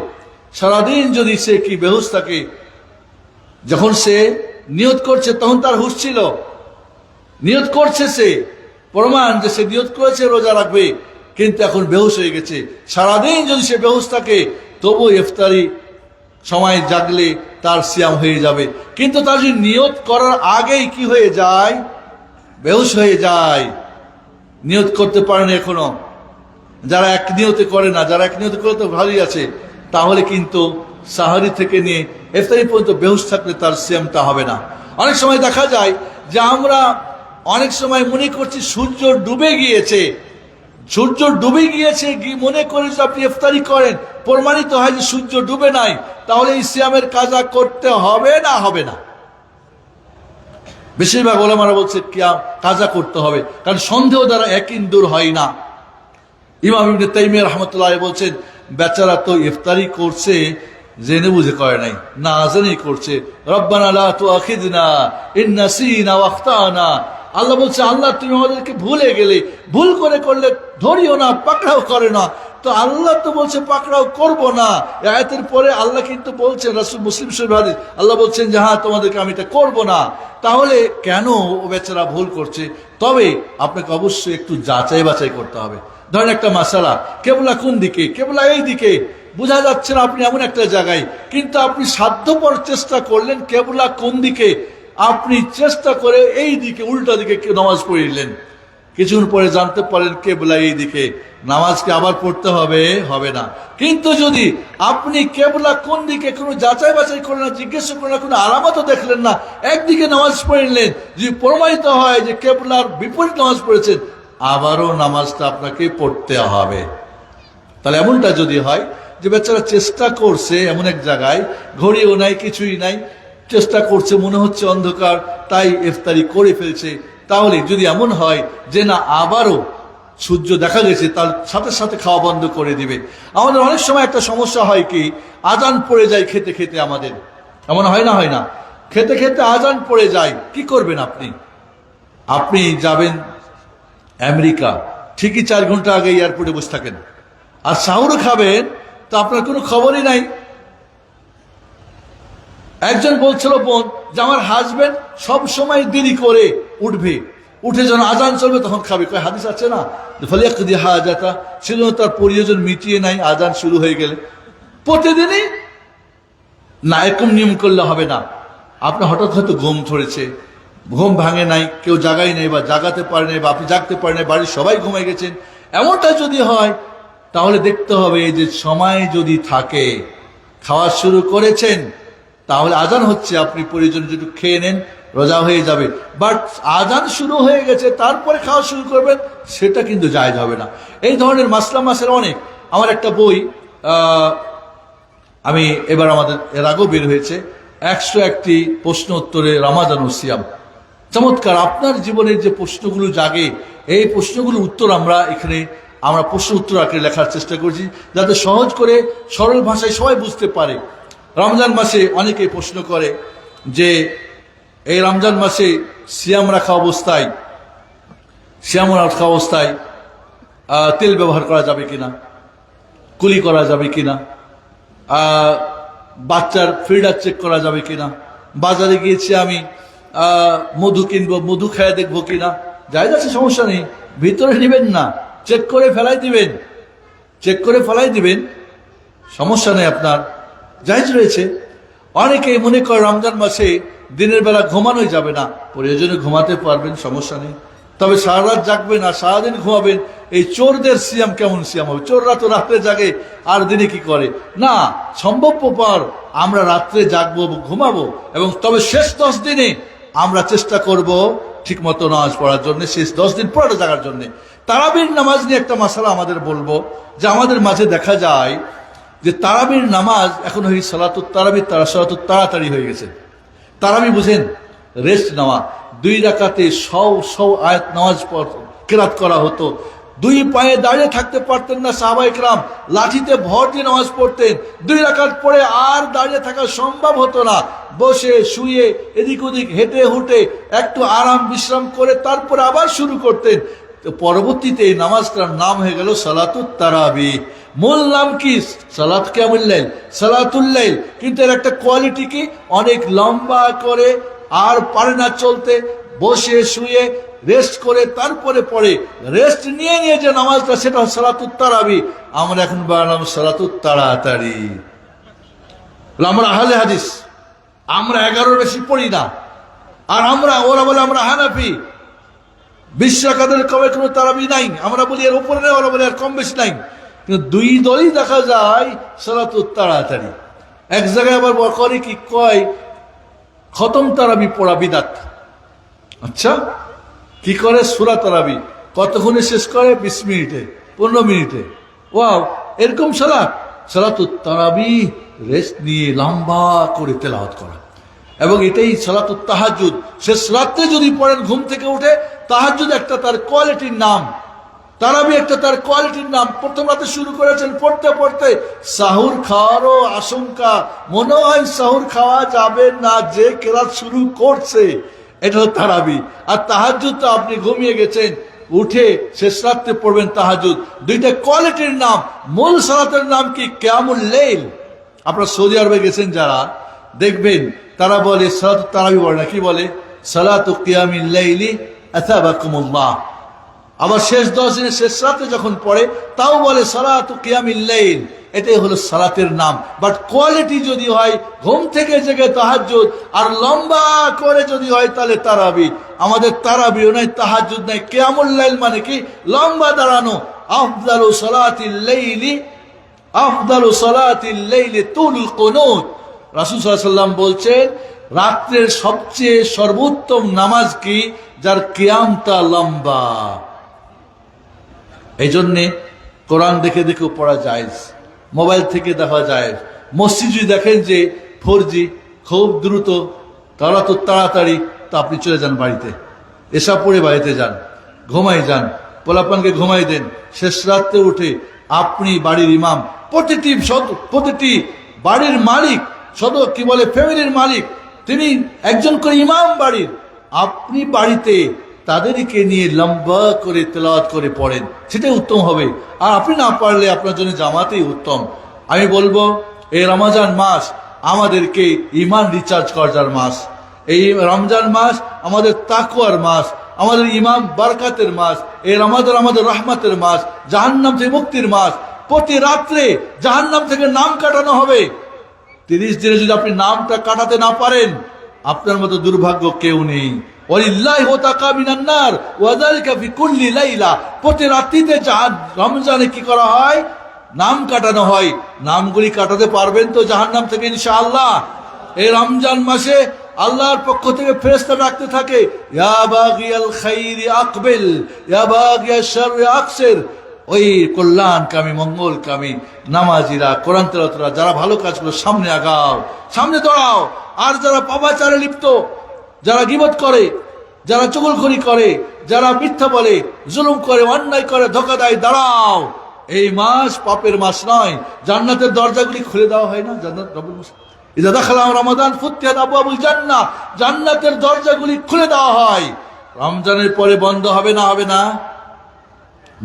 সারাদিন যদি সে কি বেহুশ থাকে, যখন সে নিয়ত করছে তখন তার হুঁশ ছিল, নিয়ত করছে সে, প্রমাণ যে সে নিয়ত করেছে রোজা রাখবে, কিন্তু এখন বেহুশ হয়ে গেছে। সারাদিন যদি সে বেহুশ থাকে তবু ইফতারি সময় জাগলে তার সিয়াম হয়ে যাবে। কিন্তু তার যদি নিয়ত করার আগেই কি হয়ে যায়, বেহুশ হয়ে যায়, নিয়ত করতে পারেন এখনো, যারা এক নিয়তে করে না, যারা এক নিয়তে করে তো ভালোই আছে, তাহলে কিন্তু সাহারি থেকে নিয়ে ইফতারি পর্যন্ত বেহুশ থাকলে তার সিয়ামটা হবে না। অনেক সময় দেখা যায় যে আমরা অনেক সময় মনে করছি সূর্য ডুবে গিয়েছে, মনে করে যদি আপনি ইফতারি করেন, প্রমাণিত হয় যে সূর্য ডুবে নাই, তাহলে এই সিয়ামের কাজা করতে হবে না, হবে না। বেশিরভাগ ওলামারা বলছে কাজা করতে হবে, কারণ সন্দেহ দ্বারা ইয়াকিন দূর হয় না। ইমাম ইবনে তাইমিয়া রাহমাতুল্লাহ বলছেন, বেচারা তো ইফতারি করছে জেনে বুঝে করে নাই, না জেনেই করছে। রব্বানা লা তুআখিযনা ইন নাসিনা ওয়া আখতানা, আল্লাহ বলছে আল্লাহ তুমি আমাদেরকে ভুলে গেলে, ভুল করলে ধরিও না, পাকড়াও করে না, তো আল্লাহ তো বলছে পাকড়াও করব না। আয়াতের পরে আল্লাহ কিন্তু বলছেন, রাসূল মুসলিম শরীফ হাদিস, আল্লাহ বলছেন যে হ্যাঁ তোমাদেরকে আমি এটা করব না। তাহলে কেন ও বেচারা ভুল করছে? তবে আপনাকে অবশ্যই একটু যাচাই বাছাই করতে হবে। ধরেন একটা মাসালা, কেবলা কোন দিকে, কেবলা এই দিকে, বোঝা যাচ্ছে না আপনি এমন একটা জায়গায়, কিন্তু আপনি সাধ্যপর চেষ্টা করলেন কেবলা কোন দিকে, আপনি চেষ্টা করে এই দিকে উল্টা দিকে নামাজ পড়িলেন, কিছুক্ষণ পরে জানতে পারেন কেবলা এই দিকে, নামাজকে আবার পড়তে হবে? হবে না। কিন্তু যদি আপনি কেবলা কোন দিকে কোনো যাচাই বাছাই করলেন না, জিজ্ঞেস করলেন না, কোনো আলামতও দেখলেন না, একদিকে নামাজ পড়লেন, যদি প্রমাণিত হয় যে কেবলার বিপরীত নামাজ পড়েছেন, আবারও নামাজটা আপনাকে পড়তে হবে। তাহলে এমনটা যদি হয় যে বেচারা চেষ্টা করছে এমন এক জায়গায়, ঘড়িও নাই, কিছুই নাই, চেষ্টা করছে, মনে হচ্ছে অন্ধকার, তাই ইফতারি করে ফেলছে, তাহলে যদি এমন হয় যে না আবারও সূর্য দেখা গেছে, তার সাথে সাথে খাওয়া বন্ধ করে দিবে। আমাদের অনেক সময় একটা সমস্যা হয় কি, আজান পড়ে যায় খেতে খেতে, আমাদের এমন হয় না? হয় না? খেতে খেতে আজান পড়ে যায়, কি করবেন আপনি? আপনি যাবেন আমেরিকা, ঠিকই 4 ঘন্টা আগে এয়ারপোর্টে বসে থাকেন, আর সাহুর খাবেন, তো আপনার কোনো খবরই নাই। একজন বলছিল বোন যে আমার হাজবেন্ড সব সময় দেরি করে উঠবে, উঠে যখন আজান চলবে তখন খাবে। কয় হাদিস আছে না, ফালিয়াকদি হাজাতা, সেজন্য তার প্রয়োজন মিটিয়ে নাই আজান শুরু হয়ে গেলে। প্রতিদিনই না, এরকম নিয়ম করলে হবে না। আপনার হঠাৎ হয়তো ঘুম ধরেছে, ঘুম ভাঙে নাই, কেউ জাগাই নাই, বা জাগাতে পারে নাই, বা আপনি জাগতে পারেন নাই, বাড়ির সবাই ঘুমাই গেছেন, এমনটা যদি হয়, তাহলে দেখতে হবে যে সময় যদি থাকে, খাওয়া শুরু করেছেন, তাহলে আজান হচ্ছে, আপনি প্রয়োজন যদি খেয়ে নেন, রোজা হয়ে যাবে। বাট আজান শুরু হয়ে গেছে তারপরে খাওয়া শুরু করবেন, সেটা কিন্তু জায়েজ হবে না। এই ধরনের মাসলা মাসের অনেক। আমার একটা বই আমি এবার, আমাদের এর আগেও বের হয়েছে, 101টি প্রশ্ন উত্তরে রমাদান ও সিয়াম। চমৎকার। আপনার জীবনের যে প্রশ্নগুলো জাগে, এই প্রশ্নগুলোর উত্তর আমরা প্রশ্ন উত্তর আকারে লেখার চেষ্টা করছি, যাতে সহজ করে সরল ভাষায় সবাই বুঝতে পারে। রমজান মাসে অনেকে প্রশ্ন করে যে এই রমজান মাসে সিয়াম রাখা অবস্থায় তেল ব্যবহার করা যাবে কিনা, কুলি করা যাবে কিনা, বাচ্চার ফিল্টার চেক করা যাবে কিনা, বাজারে গিয়েছি আমি মধু কিনবো, মধু খেয়ে দেখবো কিনা, যাই যাচ্ছে, সমস্যা নেই, ভিতরে নেবেন না, চেক করে ফেলাই দিবেন, সমস্যা নেই, আপনার জায়েজ রয়েছে। অনেকেই মনে করে রমজান মাসে দিনের বেলা ঘুমানোই যাবে না, প্রয়োজনে ঘুমাতে পারবেন, সমস্যা নেই, তবে সারা রাত জাগবেন আর সারাদিন ঘুমাবেন। এই চোরদের সিয়াম কেমন সিয়াম হবে? চোররা তো রাত্রে জাগে আর দিনে কি করে? না, সম্ভবপর আমরা রাত্রে জাগবো, ঘুমাবো, এবং তবে শেষ 10 দিনে আমরা চেষ্টা করব ঠিক মতো নামাজ পড়ার জন্য, শেষ 10 দিন পরে জাগার জন্য। তারাবির নামাজ নিয়ে একটা মাসালা আমাদের বলবো, যে আমাদের মাঝে দেখা যায় যে তারাবির নামাজ এখন হয়ে সালাতুত তারাবি, সালাতুত তাড়াতাড়ি হয়ে গেছে। তারাবি বুঝেন? রেস্ট নেওয়া। 2 রাকাতে 100 আয়াত নামাজ কেরাত করা হতো, 2 পায়ে দাঁড়িয়ে থাকতে পারতেন না সাহাবায়ে কেরাম, লাঠিতে ভর দিয়ে নামাজ পড়তেন। 2 রাকাত পরে আর দাঁড়িয়ে থাকা সম্ভব হতো না, বসে শুয়ে এদিক ওদিক হেঁটে হুটে একটু আরাম বিশ্রাম করে তারপরে আবার শুরু করতেন। তো পরবর্তীতে এই নামাজটার নাম হয়ে গেল সালাতুত তারাবি। মূল নাম কি? সালাত কিয়ামুল লাইল, সালাতুল লাইল। কিন্তু এর একটা কোয়ালিটি কি, অনেক লম্বা করে, আর পারে না চলতে, বসে শুয়ে রেস্ট করে তারপরে পড়ে, রেস্ট নিয়ে যে নামাজটা, সেটা সালাতুত তারাবি। আমরা এখন বানালাম সালাতুত তাড়াতাড়ি। আমরা আহলে হাদিস, আমরা 11 বেশি পড়ি না, আর ওরা বলে আমরা হানাফি, 20 রাকাতের কমে কোনো তারাবি নাই, আমরা বলি এর উপরে নেই, ওরা বলে আর কম বেশি নাই। কিন্তু 2 দলই দেখা যায় সালাতুত তাড়াতাড়ি। এক জায়গায় আবার করে কি কয়, খতম তারাবি পড়া বিদাত। আচ্ছা, কি করে? সূরা তারাবি কতক্ষণে শেষ করে? 20 মিনিটে, 15 মিনিটে। ওয়াও, এরকম সালাতুত তারাবি রেস্ট নিয়ে লম্বা করে তেলাওয়াত করা। এবং এটাই সালাতুত তাহাজ্জুদ। শেষ রাত্রে যদি পড়েন ঘুম থেকে উঠে, তাহাজ্জুদ একটা তার কোয়ালিটির নাম, তারাবি একটা তার কোয়ালিটির নাম। প্রথম রাতে শুরু করেছেন, পড়তে পড়তে সাহুর খাওয়ারও আশঙ্কা, মনে হয় সাহুর খাওয়া যাবে না, যে কেরাত শুরু করছে, এটা হলো তারাবি। আর তাহাজ্জুদ তো আপনি ঘুমিয়ে গেছেন, উঠে শেষ রাত্রে পড়বেন তাহাজ্জুদ। দুইটা কোয়ালিটির নাম। মূল সালাতের নাম কি? কিয়ামুল লাইল। আপনারা সৌদি আরবে গেছেন যারা, দেখবেন তারা বলে সালাতু তারাবি বলে না, কি বলে? সালাতু কিয়ামিল লাইলি আতাবাকুমুল্লাহ। আবার শেষ 10 দিনের শেষ রাতে যখন পড়ে তাও বলে সালাতু কিয়ামিল লাইল। এটাই হলো সালাতের নাম। বাট কোয়ালিটি যদি হয় ঘুম থেকে জেগে তাহাজ্জুদ, আর লম্বা করে যদি হয় তাহলে তারাবি। আমাদের তারাবিও নাই, তাহাজ্জুদ নাই। কিয়ামুল লাইল মানে কি? লম্বা দাঁড়ানো। আফদালু সালাতিল লাইলি, আফদালু সালাতিল লাইলি তুলুল কুনুত। রাসূল সাল্লাল্লাহু আলাইহি ওয়াসাল্লাম বলছেন, রাত্রের সবচেয়ে সর্বোত্তম নামাজ কি? যার কিয়ামটা লম্বা। এই জন্যে কোরআন দেখে দেখেও পড়া জায়েজ, মোবাইল থেকে দেখা যায়। মসজিদ যদি দেখেন যে 4G খুব দ্রুত, তারা তো তাড়াতাড়ি, তো আপনি চলে যান বাড়িতে, এসা পড়ে বাড়িতে যান, ঘুমাই যান, পোলাপানকে ঘুমাই দেন। শেষ রাত্রে উঠে আপনি বাড়ির ইমাম, প্রতিটি বাড়ির মালিক, কি বলে, ফ্যামিলির মালিক, তিনি একজন করে ইমাম বাড়ির। আপনি বাড়িতে তাদেরকে নিয়ে লম্বা করে তেলাওয়াত করে পড়েন, সেটাই উত্তম হবে। আর আপনি না পারলে আপনার জন্য জামাতেই উত্তম। আমি বলবো, এই রমজান মাস আমাদেরকে ইমান রিচার্জ করার মাস। এই রমজান মাস আমাদের তাকওয়ার মাস, আমাদের ইমাম বারকাতের মাস। এই রমাদান আমাদের রহমতের মাস, জাহান্নাম থেকে মুক্তির মাস। প্রতি রাত্রে জাহান্নাম থেকে নাম কাটানো হবে। 30 দিনে যদি আপনি নামটা কাটাতে না পারেন, আপনার মতো দুর্ভাগ্য কেউ নেই। প্রতি রাত্রিতে রমজানে কি করা হয়? নাম কাটানো হয়। নামগুলি কাটাতে পারবেন তো জাহান্নাম থেকে ইনশাআল্লাহ? এই রমজান মাসে আল্লাহর পক্ষ থেকে ফেরেশতা ডাকতে থাকে, ইয়া বাগিয়াল খাইরি আকবিল, ইয়া বাগিয়াশ শাররি আকসির। ওই কল্যাণকামী, মঙ্গলকামী নামাজিরা, কোরআন তেলাওয়াতরা, যারা ভালো কাজগুলো, সামনে আগাও, সামনে দৌড়াও। আর যারা পাপাচারে লিপ্ত, যারা গীবত করে, যারা চুগলখড়ি করে, যারা মিথ্যা বলে, জুলুম করে, অন্যায় করে, ধোঁকা দেয়, দাঁড়াও। এই মাস পাপের মাস নয়। জান্নাতের দরজাগুলি খুলে দেওয়া হয় না? জান্নাত রব্বুল মাস ইযা দাখালা রমাদান ফুতিহাত আবওয়াবুল জান্নাহ। জান্নাতের দরজাগুলি খুলে দেওয়া হয়। রমজানের পরে বন্ধ হবে না? হবে না?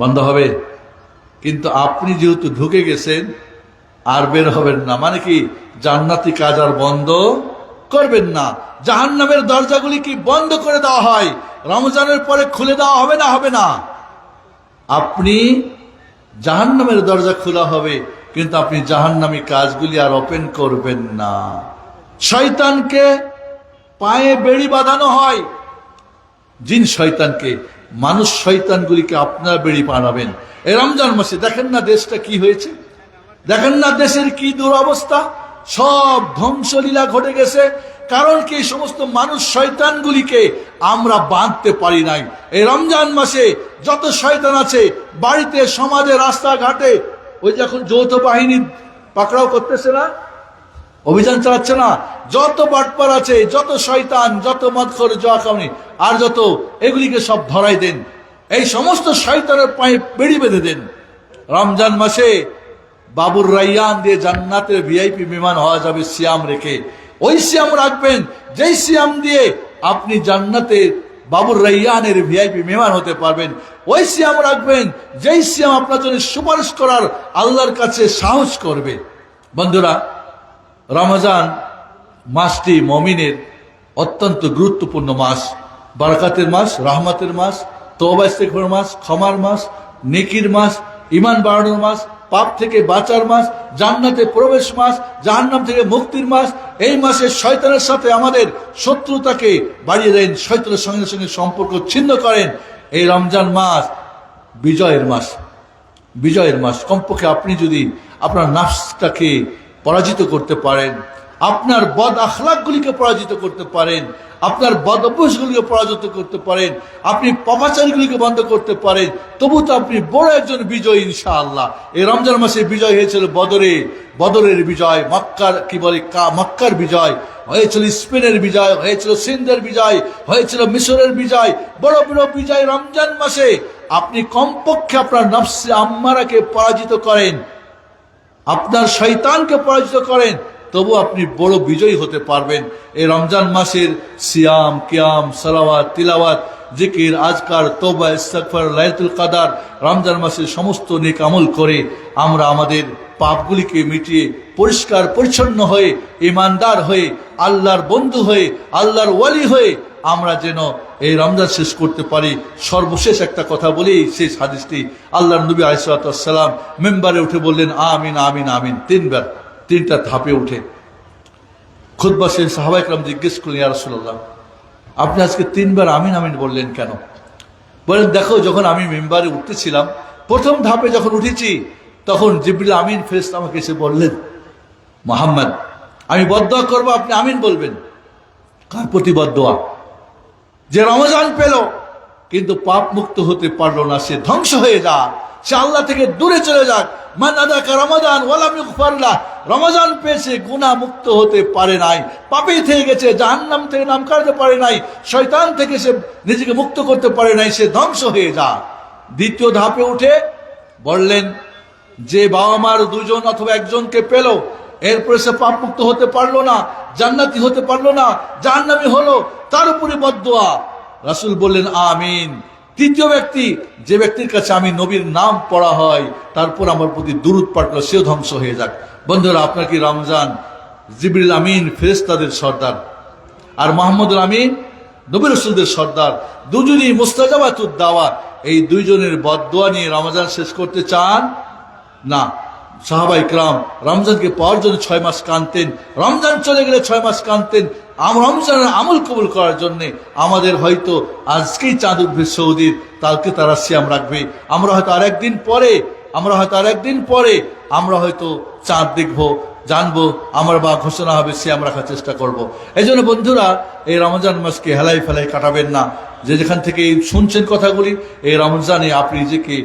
বন্ধ হবে। কিন্তু আপনি যেহেতু ঢুকে গেছেন, আর বের হবেন না। মানে কি? জান্নাতি কাজ আর বন্ধ করবেন না। জাহান্নামের দরজাগুলি কি বন্ধ করে দেওয়া হয়? রমজানের পরে খুলে দেওয়া হবে না? হবে না? আপনি জাহান্নামের দরজা খোলা হবে, কিন্তু আপনি জাহান্নামী কাজগুলি আর ওপেন করবেন না। শয়তানকে পায়ে বেড়ি বাঁধানো হয়, জিন শয়তানকে। মানুষ শয়তানগুলিকে আপনার বেড়ি বানাবেন। এই রমজান মাসে দেখেন না দেশটা কি হয়েছে? দেখেন না দেশের কি দুরবস্থা? সব ধ্বংসলীলা ঘটে গেছে। কারণ কি? এই সমস্ত মানুষ শয়তানগুলিকে আমরা বাঁধতে পারি নাই। এই রমজান মাসে যত শয়তান আছে, বাড়িতে, সমাজে, রাস্তাঘাটে, ওই যখন যৌথ বাহিনী পাকড়াও করতেছে না, অভিযান চালাচ্ছে না, যত বাটপার আছে, যত শয়তান, যত মদখোর, জুয়াখানি, আর যত, এগুলিকে সব ধরাই দেন। এই সমস্ত শয়তানের পায়ে বেড়ি বেঁধে দেন। রমজান মাসে বাবুর রাইয়ান দিয়ে জান্নাতের ভিআইপি বিমান হওয়া যাবে সিয়াম রেখে। ওই সিয়াম রাখবেন যেই সিয়াম দিয়ে আপনি জান্নাতের বাবুর রাইয়ানের ভিআইপি মেহমান হতে পারবেন। ওই সিয়াম রাখবেন যেই সিয়াম আপনার জন্য সুপারিশ করার আল্লাহর কাছে সাহস করবে। বন্ধুরা, রমজান মাসটি মুমিনের অত্যন্ত গুরুত্বপূর্ণ মাস, বারাকাতের মাস, রহমতের মাস, তওবা ইস্তেগফারের মাস, ক্ষমার মাস, নেকির মাস, ঈমান বাড়ানোর মাস, পাপ থেকে বাঁচার মাস, জান্নাতে প্রবেশ মাস, জাহান্নাম থেকে মুক্তির মাস। এই মাসে শয়তানের সাথে আমাদের শত্রুতাকে বাড়িয়ে দেন, শয়তানের সঙ্গে সঙ্গে সম্পর্ক ছিন্ন করেন। এই রমজান মাস বিজয়ের মাস, বিজয়ের মাস। কমপক্ষে আপনি যদি আপনার নাফসটাকে পরাজিত করতে পারেন, আপনার বদ আখলাকগুলিকে পরাজিত করতে পারেন, আপনার বদ অভ্যাসগুলিকে পরাজিত করতে পারেন, আপনি পাপাচারীগুলিকে বন্ধ করতে পারেন, তবু তো আপনি বড় একজন বিজয় ইনশাআল্লাহ। এই রমজান মাসে বিজয় হয়েছিল বদরে, বদরের বিজয়, মক্কার কি বলে মক্কার বিজয় হয়েছিল, স্পেনের বিজয় হয়েছিল, সিন্ধের বিজয় হয়েছিল, মিশরের বিজয়। বড় বড় বিজয় রমজান মাসে। আপনি কমপক্ষে আপনার নফসে আম্মারাকে পরাজিত করেন, আপনার শয়তানকে পরাজিত করেন, তবু আপনি বড় বিজয়ী হতে পারবেন। এই রমজান মাসের সিয়াম, কিয়াম, সালাওয়াত, তিলাওয়াত জিকির, আজকার, তওবা, ইস্তিগফার, লাইলাতুল কদর, রমজান মাসের সমস্ত নেক আমল করে আমরা আমাদের পাপগুলিকে মিটিয়ে পরিষ্কার পরিচ্ছন্ন হয়ে, ঈমানদার হয়ে, আল্লাহর বন্ধু হয়ে, আল্লাহর ওয়ালি হয়ে আমরা যেন এই রমজান শেষ করতে পারি। সর্বশেষ একটা কথা বলি, শেষ হাদিসটি আল্লাহর নবী আলাইহিস সালাতু ওয়াস সালাম মিম্বারে উঠে বললেন আমিন আমিন আমিন তিনবার, তিনটা ধাপে উঠে। খুতবা শেষে সাহাবায়ে কেরাম জিজ্ঞেস করলেন, ইয়া রাসূলুল্লাহ, আপনি আজকে তিনবার আমিন আমিন বললেন কেন? বলেন, দেখো, যখন আমি মিম্বারে উঠতেছিলাম, প্রথম ধাপে যখন উঠেছি, তখন জিবরিল আমিন ফেরেশতা আমাকে এসে বললেন, মুহাম্মদ, আমি বদদোয়া করবো, আপনি আমিন বলবেন। কার প্রতি বদদোয়া? যে রমজান পেল কিন্তু পাপ মুক্ত হতে পারলো না, সে ধ্বংস হয়ে যাক, সে আল্লাহ থেকে দূরে চলে যাক। মান আদাকা রমাদান ওয়ালাম ইগফার লাহ, রমজান পেয়েছে, গুনাহ মুক্ত হতে পারে নাই, পাপী থেকে গেছে, জাহান্নাম থেকে নাম কাটতে পারে নাই, শয়তান থেকে সে নিজেকে মুক্ত করতে পারে নাই, সে ধ্বংস হয়ে যাক। দ্বিতীয় ধাপে উঠে বললেন, যে বাবা মার দুজন অথবা একজনকে পেল, এরপরে সে পাপ মুক্ত হতে পারলো না, জান্নাতি হতে পারলো না, জাহান্নামী হলো, তার উপরে বদদোয়া। রাসূল বললেন আমিন। তৃতীয় ব্যক্তি, যে ব্যক্তির কাছে আমি নবীর নাম পড়া হয়, তারপর আমার প্রতি দুরূদ পাঠ করে, সেও ধ্বংস হয়ে যাক। বন্ধুরা, আপনার কি রমজান জিবরিল আমিন ফেরেশতাদের সর্দার, আর মুহাম্মদুল আমিন নবী রাসূলদের সর্দার, দুজনই মুস্তাজাবাতুদ দাওয়াত, এই দুইজনের বদদোয়া নিয়ে রমজান শেষ করতে চান না। সাহাবায়ে কেরাম রমজানকে পাওয়ার জন্য 6 মাস কাঁদতেন, রমজান চলে গেলে 6 মাস কাঁদতেন। রমজানের আমল কবুল করার জন্য আমাদের হয়তো আজকেই চাঁদ উঠবে সৌদির, কালকে তারা সিয়াম রাখবে, আমরা হয়তো আরেকদিন পরে আমরা হয়তো চাঁদ দেখবো, জানবো, আমরা বা ঘোষণা হবে, সিয়াম রাখার চেষ্টা করব। এই জন্য বন্ধুরা, এই রমজান মাসকে হেলাই ফেলাই কাটাবেন না। যে যেখান থেকে শুনছেন কথাগুলি, এই রমজানে আপনি নিজেকে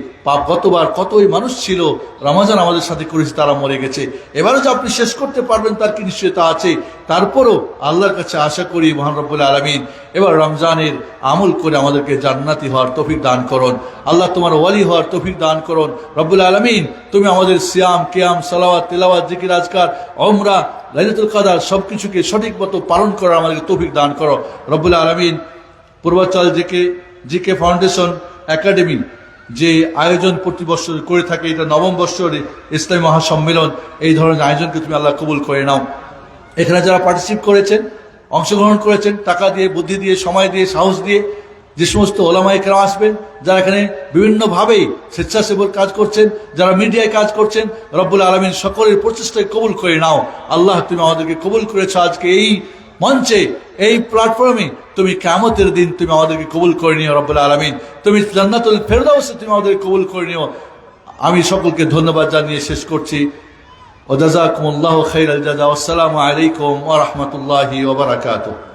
গতবার কতই মানুষ ছিল রমজান আমাদের সাথে করেছে, তারা মরে গেছে, এবারও যে আপনি শেষ করতে পারবেন তার কি নিশ্চয়তা আছে? তারপরও আল্লাহর কাছে আশা করি মহান রব্বুল আলামিন এবার রমজানের আমল করে আমাদেরকে জান্নাতি হওয়ার তৌফিক দান করুন। আল্লাহ তোমার ওয়ালি হওয়ার তৌফিক দান করুন। রব্বুল আলামিন তুমি আমাদের সিয়াম, কিয়াম, সালাওয়াত, তিলাওয়াত, জিকির, আজকার, উমরা, লাইলাতুল কদর সবকিছুকে সঠিক মতো পালন করার আমাদেরকে তৌফিক দান করো। রব্বুল আলামিন পূর্বাচল জিকে ফাউন্ডেশন একাডেমি যে আয়োজন প্রতি বছর করে থাকে, এটা 9ম বর্ষের ইসলামী মহাসম্মেলন, এই ধরনের আয়োজনকে তুমি আল্লাহ কবুল করে নাও। এখানে যারা পার্টিসিপেট করেছেন, অংশগ্রহণ করেছেন, টাকা দিয়ে, বুদ্ধি দিয়ে, সময় দিয়ে, সাহস দিয়ে, যে সমস্ত ওলামায়ে কেরাম আসবেন, যারা এখানে বিভিন্নভাবেই স্বেচ্ছাসেবক কাজ করছেন, যারা মিডিয়ায় কাজ করছেন, রব্বুল আলামিন সকলের প্রচেষ্টায় কবুল করে নাও। আল্লাহ তুমি আমাদেরকে কবুল করেছো আজকে এই মঞ্চে, এই প্ল্যাটফর্মে, তুমি কিয়ামতের দিন তুমি আমাদেরকে কবুল করে নিও রব্বুল আলামিন, তুমি জান্নাতুল ফেরদাউসে তুমি আমাদেরকে কবুল করে নিও। আমি সকলকে ধন্যবাদ জানিয়ে শেষ করছি। ওয়া জাযাকুমুল্লাহু খাইরাল জাযা। আসসালামু আলাইকুম ওয়া রাহমাতুল্লাহি ওয়া বারাকাতুহু।